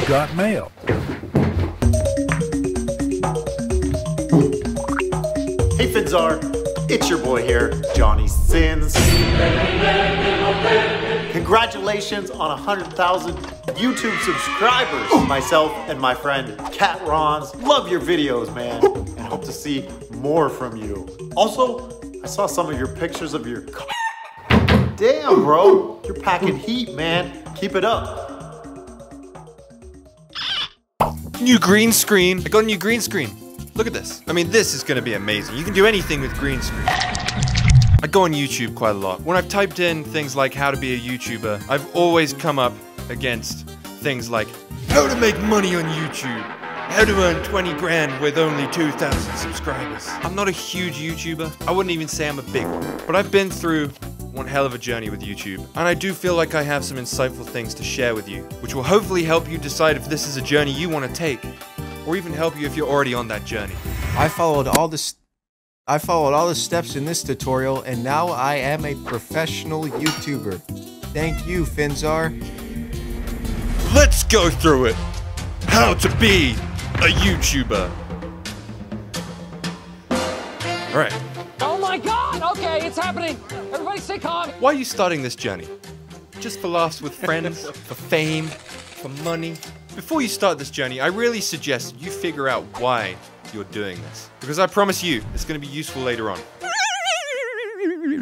got mail. Hey Finzar, it's your boy here, Johnny Sins. Congratulations on 100,000 YouTube subscribers. Myself and my friend Cat Rons love your videos, man, and hope to see more from you. Also, I saw some of your pictures of your car. Damn, bro, you're packing heat, man. Keep it up. New green screen. I got a new green screen. Look at this. I mean, this is gonna be amazing. You can do anything with green screen. I go on YouTube quite a lot. When I've typed in things like how to be a YouTuber, I've always come up against things like how to make money on YouTube, how to earn 20 grand with only 2,000 subscribers. I'm not a huge YouTuber. I wouldn't even say I'm a big one, but I've been through one hell of a journey with YouTube, and I do feel like I have some insightful things to share with you, which will hopefully help you decide if this is a journey you want to take, or even help you if you're already on that journey. I followed all the steps in this tutorial, and now I am a professional YouTuber. Thank you, Finzar. Let's go through it. How to be a YouTuber. All right. Oh my God! Okay, it's happening. Everybody stay calm. Why are you starting this journey? Just for laughs with friends? For fame? For money? Before you start this journey, I really suggest you figure out why you're doing this. Because I promise you, it's going to be useful later on.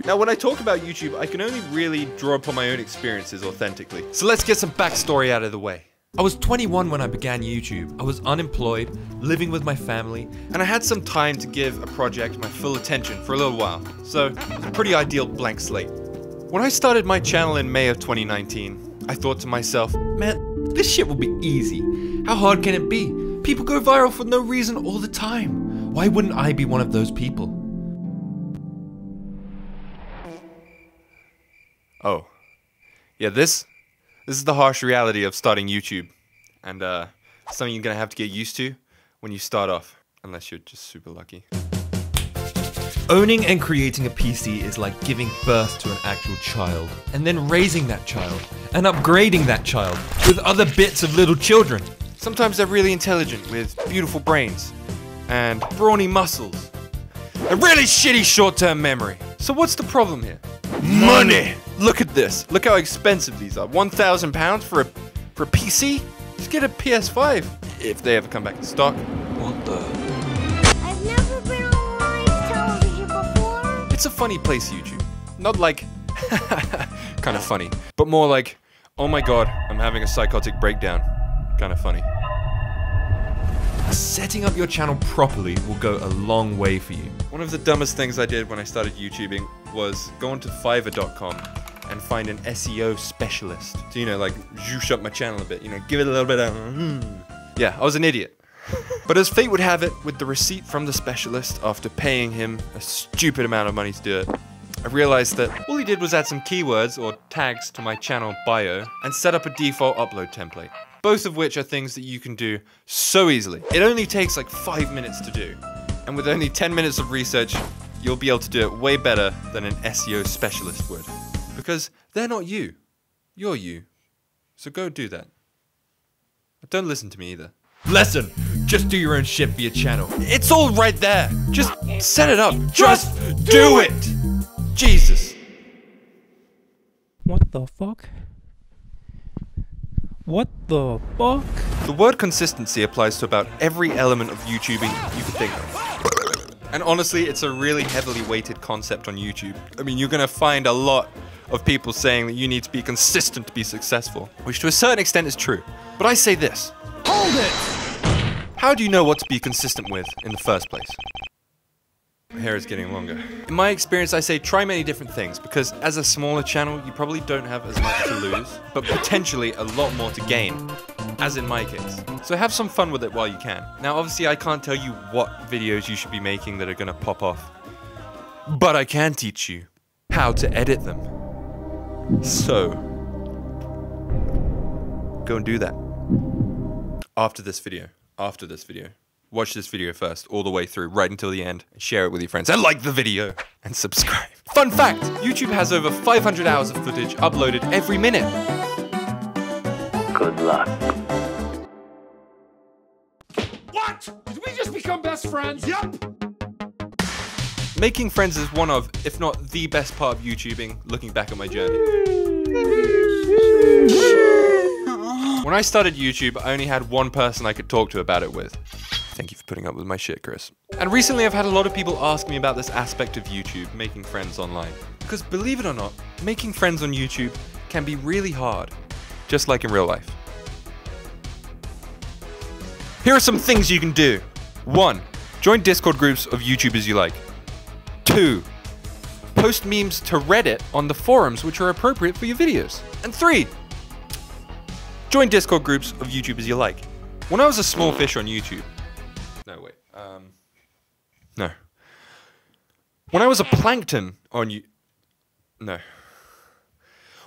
Now, when I talk about YouTube, I can only really draw upon my own experiences authentically. So let's get some backstory out of the way. I was 21 when I began YouTube. I was unemployed, living with my family, and I had some time to give a project my full attention for a little while. So, it was a pretty ideal blank slate. When I started my channel in May of 2019, I thought to myself, man, this shit will be easy. How hard can it be? People go viral for no reason all the time. Why wouldn't I be one of those people? Oh. Yeah, this is the harsh reality of starting YouTube. And something you're gonna have to get used to when you start off. Unless you're just super lucky. Owning and creating a PC is like giving birth to an actual child, and then raising that child, and upgrading that child with other bits of little children. Sometimes they're really intelligent with beautiful brains, and brawny muscles, and really shitty short-term memory. So what's the problem here? Money! Look at this. Look how expensive these are. £1,000 for a PC? Just get a PS5 if they ever come back in stock. What the? I've never been on live television before. It's a funny place, YouTube. Not like kind of funny, but more like, oh my god, I'm having a psychotic breakdown. Kind of funny. Setting up your channel properly will go a long way for you. One of the dumbest things I did when I started YouTubing was go onto Fiverr.com and find an SEO specialist. So, you know, like, juice up my channel a bit, you know, give it a little bit of, Yeah, I was an idiot. But as fate would have it, with the receipt from the specialist, after paying him a stupid amount of money to do it, I realized that all he did was add some keywords or tags to my channel bio and set up a default upload template. Both of which are things that you can do so easily. It only takes like 5 minutes to do. And with only 10 minutes of research, you'll be able to do it way better than an SEO specialist would. Because they're not you. You're you. So go do that. But don't listen to me either. Lesson! Just do your own shit for your channel. It's all right there. Just set it up. Just do it! Jesus. What the fuck? What the fuck? The word consistency applies to about every element of YouTubing you could think of. And honestly, it's a really heavily weighted concept on YouTube. I mean, you're gonna find a lot of people saying that you need to be consistent to be successful, which to a certain extent is true. But I say this. Hold it! How do you know what to be consistent with in the first place? My hair is getting longer. In my experience, I say try many different things, because as a smaller channel, you probably don't have as much to lose, but potentially a lot more to gain, as in my case. So have some fun with it while you can. Now, obviously, I can't tell you what videos you should be making that are gonna pop off, but I can teach you how to edit them. So, go and do that. After this video. Watch this video first, all the way through, right until the end, and share it with your friends, and like the video, and subscribe. Fun fact, YouTube has over 500 hours of footage uploaded every minute. Good luck. What? Did we just become best friends? Yep. Making friends is one of, if not the best part of YouTubing, looking back at my journey. When I started YouTube, I only had one person I could talk to about it with. Thank you for putting up with my shit, Chris. And recently I've had a lot of people ask me about this aspect of YouTube, making friends online. Because believe it or not, making friends on YouTube can be really hard, just like in real life. Here are some things you can do. 1. Join Discord groups of YouTubers you like. 2. Post memes to Reddit on the forums which are appropriate for your videos. And 3. Join Discord groups of YouTubers you like. When I was a small fish on YouTube... No, wait. No. When I was a plankton on No.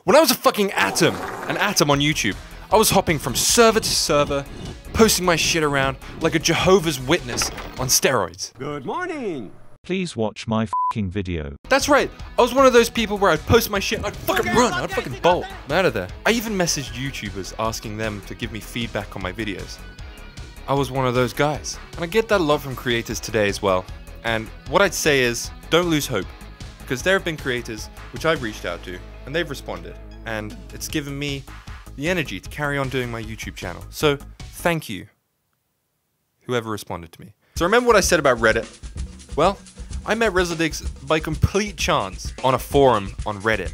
When I was a fucking atom, an atom on YouTube, I was hopping from server to server, posting my shit around like a Jehovah's Witness on steroids. Good morning. Please watch my fucking video. That's right, I was one of those people where I'd post my shit and I'd fucking run, I'd fucking bolt. I'm out of there. I even messaged YouTubers asking them to give me feedback on my videos. I was one of those guys. And I get that a lot from creators today as well. And what I'd say is, don't lose hope. Because there have been creators which I've reached out to, and they've responded. And it's given me the energy to carry on doing my YouTube channel. So, thank you, whoever responded to me. So remember what I said about Reddit? Well, I met Rizaldigs by complete chance on a forum on Reddit.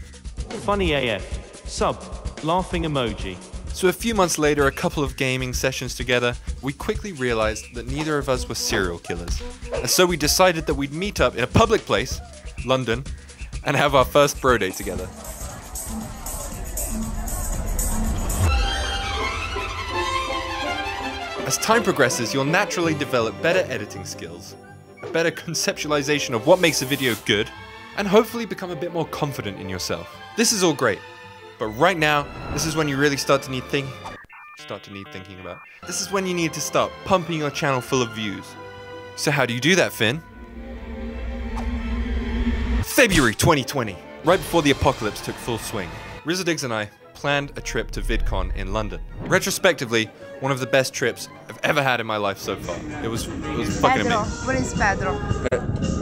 Funny AF. Sub. Laughing emoji. So a few months later, a couple of gaming sessions together, we quickly realized that neither of us were serial killers. And so we decided that we'd meet up in a public place, London, and have our first bro day together. As time progresses, you'll naturally develop better editing skills, a better conceptualization of what makes a video good, and hopefully become a bit more confident in yourself. This is all great, but right now, this is when you really start to need thinking about. This is when you need to start pumping your channel full of views. So how do you do that, Finn? February 2020, right before the apocalypse took full swing, Rizaldigs and I planned a trip to VidCon in London. Retrospectively, one of the best trips I've ever had in my life so far. It was fucking Pedro, amazing. where is Pedro?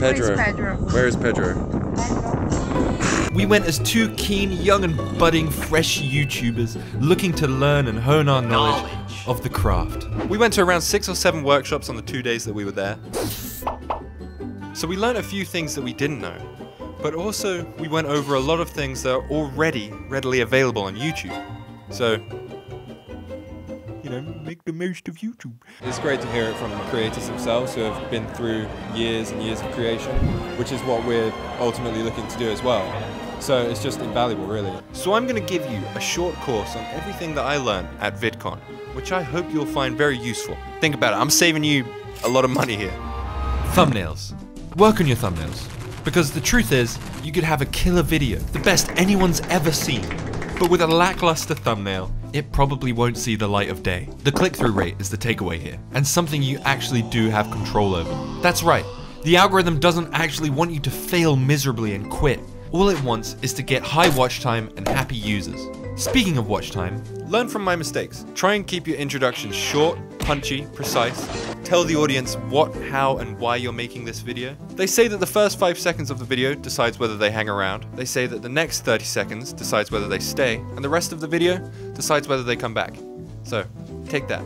Pedro. Where is Pedro? Where is Pedro? We went as two keen, young and budding, fresh YouTubers looking to learn and hone our knowledge of the craft. We went to around 6 or 7 workshops on the 2 days that we were there. So we learned a few things that we didn't know, but also we went over a lot of things that are already readily available on YouTube. So, you know, make the most of YouTube. It's great to hear it from creators themselves who have been through years and years of creation, which is what we're ultimately looking to do as well. So it's just invaluable, really. So I'm going to give you a short course on everything that I learned at VidCon, which I hope you'll find very useful. Think about it, I'm saving you a lot of money here. Thumbnails. Work on your thumbnails. Because the truth is, you could have a killer video, the best anyone's ever seen, but with a lackluster thumbnail, it probably won't see the light of day. The click-through rate is the takeaway here, and something you actually do have control over. That's right, the algorithm doesn't actually want you to fail miserably and quit. All it wants is to get high watch time and happy users. Speaking of watch time, learn from my mistakes. Try and keep your introduction short, punchy, precise. Tell the audience what, how, and why you're making this video. They say that the first 5 seconds of the video decides whether they hang around. They say that the next 30 seconds decides whether they stay, and the rest of the video decides whether they come back. So, take that.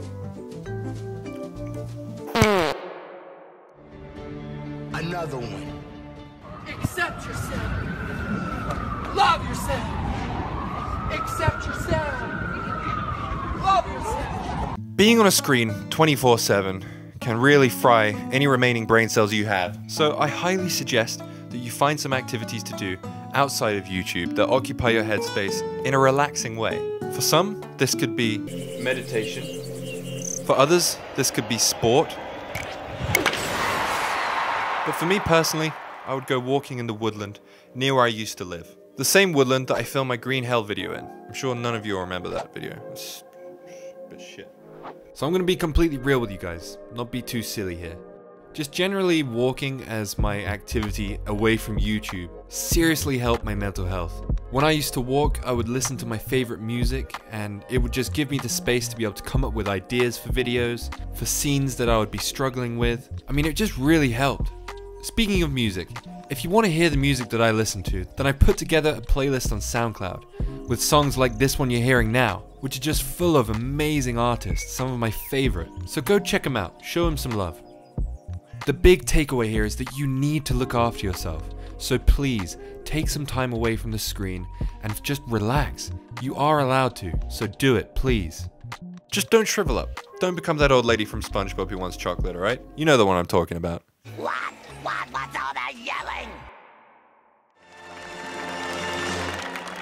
Another one. Accept yourself. Love yourself. Accept yourself. Love yourself. Being on a screen 24/7 can really fry any remaining brain cells you have. So I highly suggest that you find some activities to do outside of YouTube that occupy your headspace in a relaxing way. For some, this could be meditation. For others, this could be sport. But for me personally, I would go walking in the woodland near where I used to live. The same woodland that I filmed my Green Hell video in. I'm sure none of you will remember that video. It's a bit shit. So I'm going to be completely real with you guys, not be too silly here. Just generally walking as my activity away from YouTube seriously helped my mental health. When I used to walk, I would listen to my favorite music, and it would just give me the space to be able to come up with ideas for videos, for scenes that I would be struggling with. I mean, it just really helped. Speaking of music, if you want to hear the music that I listen to, then I put together a playlist on SoundCloud with songs like this one you're hearing now, which are just full of amazing artists, some of my favorite. So go check them out, show them some love. The big takeaway here is that you need to look after yourself. So please, take some time away from the screen and just relax. You are allowed to, so do it, please. Just don't shrivel up. Don't become that old lady from SpongeBob who wants chocolate, alright? You know the one I'm talking about. What's all that yelling?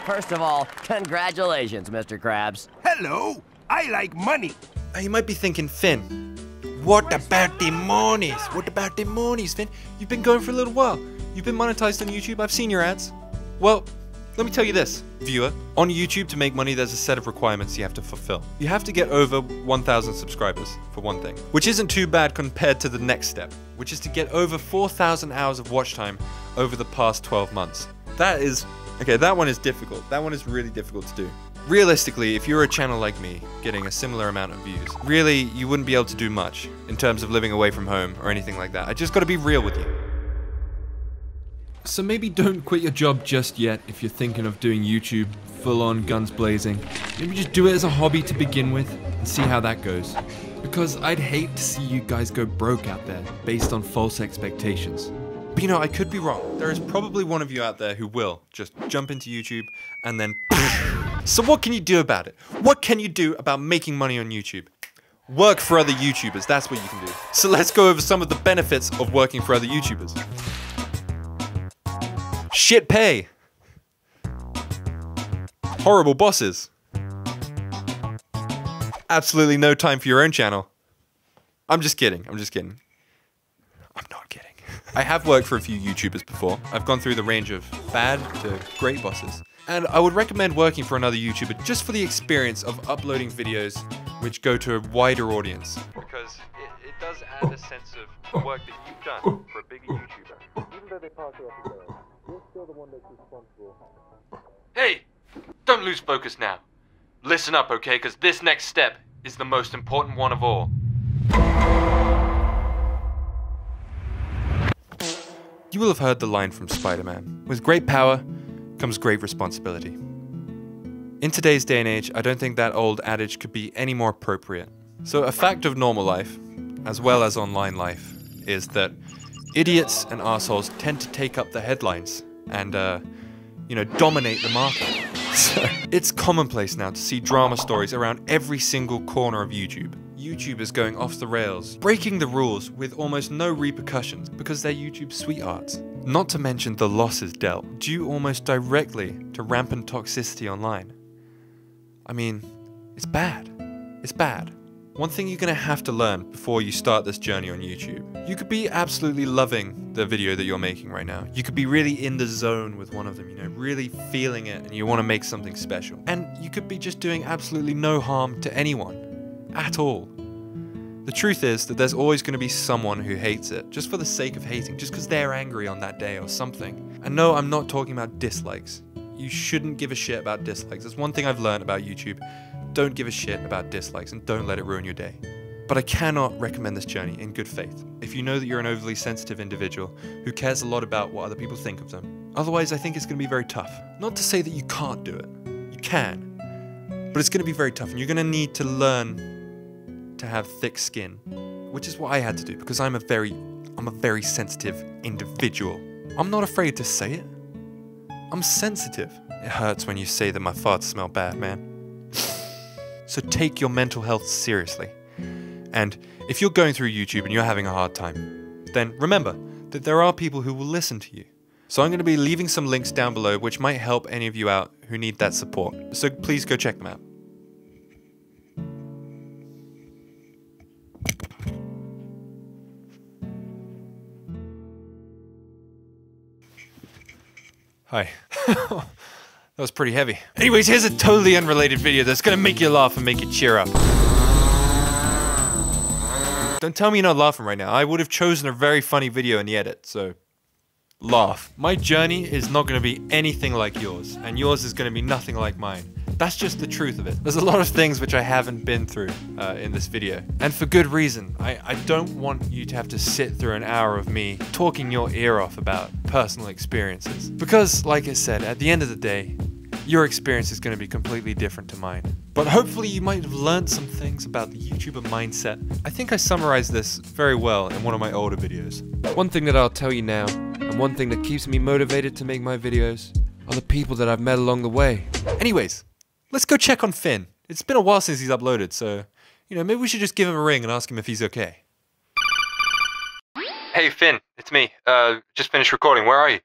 First of all, congratulations, Mr. Krabs. Hello, I like money. You might be thinking, Finn, what about the monies? What about the monies, Finn? You've been going for a little while. You've been monetized on YouTube. I've seen your ads. Well, let me tell you this, viewer. On YouTube, to make money, there's a set of requirements you have to fulfill. You have to get over 1,000 subscribers, for one thing, which isn't too bad compared to the next step, which is to get over 4,000 hours of watch time over the past 12 months. That is, okay, that one is difficult. That one is really difficult to do. Realistically, if you're a channel like me, getting a similar amount of views, really, you wouldn't be able to do much in terms of living away from home or anything like that. I just gotta be real with you. So maybe don't quit your job just yet if you're thinking of doing YouTube full on guns blazing. Maybe just do it as a hobby to begin with and see how that goes. Because I'd hate to see you guys go broke out there based on false expectations. But you know, I could be wrong. There is probably one of you out there who will just jump into YouTube and then So what can you do about it? What can you do about making money on YouTube? Work for other YouTubers, that's what you can do. So let's go over some of the benefits of working for other YouTubers. Shit pay. Horrible bosses. Absolutely no time for your own channel. I'm just kidding. I'm not kidding. I have worked for a few YouTubers before. I've gone through the range of bad to great bosses. And I would recommend working for another YouTuber just for the experience of uploading videos which go to a wider audience. Because it does add a sense of work that you've done for a bigger YouTuber. Even though they pass you off the rails, you're still the one that's responsible. Hey! Don't lose focus now. Listen up, okay? Because this next step is the most important one of all. You will have heard the line from Spider-Man. With great power comes great responsibility. In today's day and age, I don't think that old adage could be any more appropriate. So a fact of normal life, as well as online life, is that idiots and assholes tend to take up the headlines and, dominate the market. So it's commonplace now to see drama stories around every single corner of YouTube. YouTubers going off the rails, breaking the rules with almost no repercussions because they're YouTube sweethearts. Not to mention the losses dealt, due almost directly to rampant toxicity online. I mean, it's bad. It's bad. One thing you're gonna have to learn before you start this journey on YouTube. You could be absolutely loving the video that you're making right now. You could be really in the zone with one of them, really feeling it and you wanna make something special. And you could be just doing absolutely no harm to anyone. At all. The truth is that there's always going to be someone who hates it, just for the sake of hating, just because they're angry on that day or something. And no, I'm not talking about dislikes. You shouldn't give a shit about dislikes. That's one thing I've learned about YouTube. Don't give a shit about dislikes and don't let it ruin your day. But I cannot recommend this journey in good faith if you know that you're an overly sensitive individual who cares a lot about what other people think of them. Otherwise, I think it's going to be very tough. Not to say that you can't do it. You can. But it's going to be very tough and you're going to need to learn to have thick skin, which is what I had to do because I'm a very sensitive individual. I'm not afraid to say it. I'm sensitive. It hurts when you say that my farts smell bad, man. So take your mental health seriously. And if you're going through YouTube and you're having a hard time, then remember that there are people who will listen to you. So I'm going to be leaving some links down below which might help any of you out who need that support. So please go check them out. Hi. That was pretty heavy. Anyways, here's a totally unrelated video that's gonna make you laugh and make you cheer up. Don't tell me you're not laughing right now. I would have chosen a very funny video in the edit, so laugh. My journey is not going to be anything like yours, and yours is going to be nothing like mine. That's just the truth of it. There's a lot of things which I haven't been through in this video, and for good reason. I don't want you to have to sit through an hour of me talking your ear off about personal experiences. Because, like I said, at the end of the day, your experience is going to be completely different to mine. But hopefully you might have learned some things about the YouTuber mindset. I think I summarized this very well in one of my older videos. One thing that I'll tell you now, and one thing that keeps me motivated to make my videos, are the people that I've met along the way. Anyways, let's go check on Finn. It's been a while since he's uploaded, so, maybe we should just give him a ring and ask him if he's okay. Hey Finn, it's me. Just finished recording. Where are you?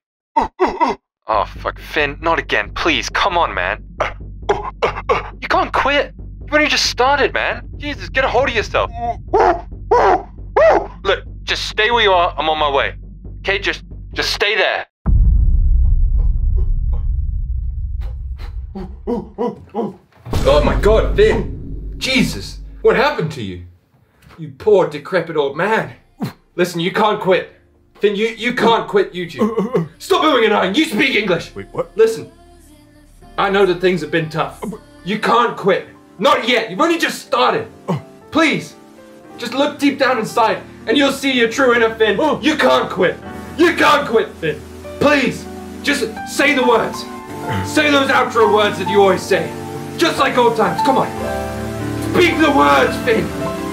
Oh, fuck. Finn, not again. Please, come on, man. You can't quit. You've only just started, man. Jesus, get a hold of yourself. Look, just stay where you are. I'm on my way. Okay, just stay there. Oh my god, Finn! Jesus, what happened to you? You poor decrepit old man. Listen, you can't quit. Finn, you can't quit YouTube. Stop moving and eyeing, you speak English! Wait, what? Listen, I know that things have been tough. You can't quit. Not yet, you've only just started. Please, just look deep down inside and you'll see your true inner Finn. You can't quit. You can't quit, Finn. Please, just say the words. Say those outro words that you always say. Just like old times, come on. Speak the words, Finn.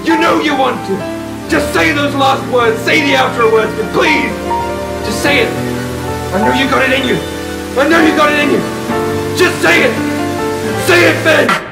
You know you want to. Just say those last words. Say the outro words, Finn, please. Just say it. I know you got it in you. I know you got it in you. Just say it. Say it, Finn.